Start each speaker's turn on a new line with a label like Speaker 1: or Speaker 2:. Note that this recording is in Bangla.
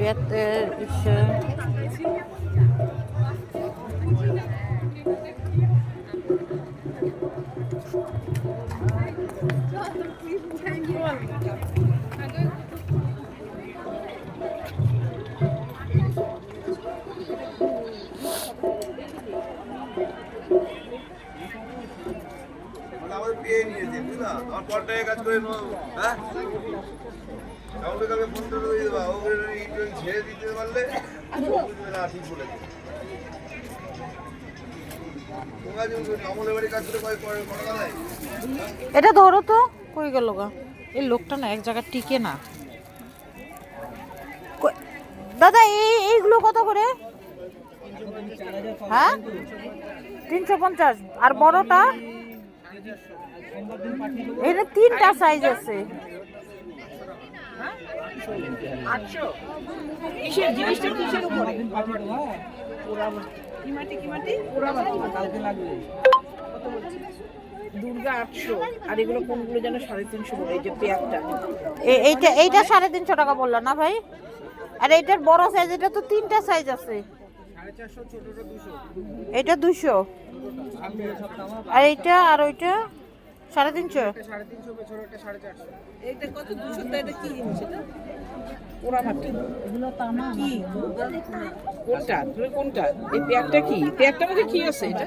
Speaker 1: বেতের ইসে
Speaker 2: পেয়ে নিয়েছে বুঝলা আমার পরটায় কাজ করে হ্যাঁ কাউকে কাউকে ফোন করে দিয়ে দেবা ওকে ছেড়ে দিতে পারলে বুঝবে না ঠিক বলেছে
Speaker 1: এটা ধরো তো কই গেল গা এই লোকটা না এক জায়গায় টিকে না দাদা এইগুলো কত করে হ্যাঁ 350 আর বড়টা এটা তিনটা সাইজ আছে
Speaker 3: দুর্গা 800 আর এগুলো কোনগুলো যেন 350 বলে এই যে পেয়ারটা
Speaker 1: এইটা 350 টাকা বললো না ভাই আর এইটার বড় সাইজ এটা তো তিনটা সাইজ আছে
Speaker 3: 450 ছোটটা 200
Speaker 1: এটা 200 আর এইটা আর ওইটা 350
Speaker 3: ছোটটা 450 এটা কত 200 এটা কি জিনিস এটা পোড়া মাটি এগুলো তামা কি কোনটা তুমি কোনটা এই পেয়ারটা কি পেয়ারটার মধ্যে কি আছে এটা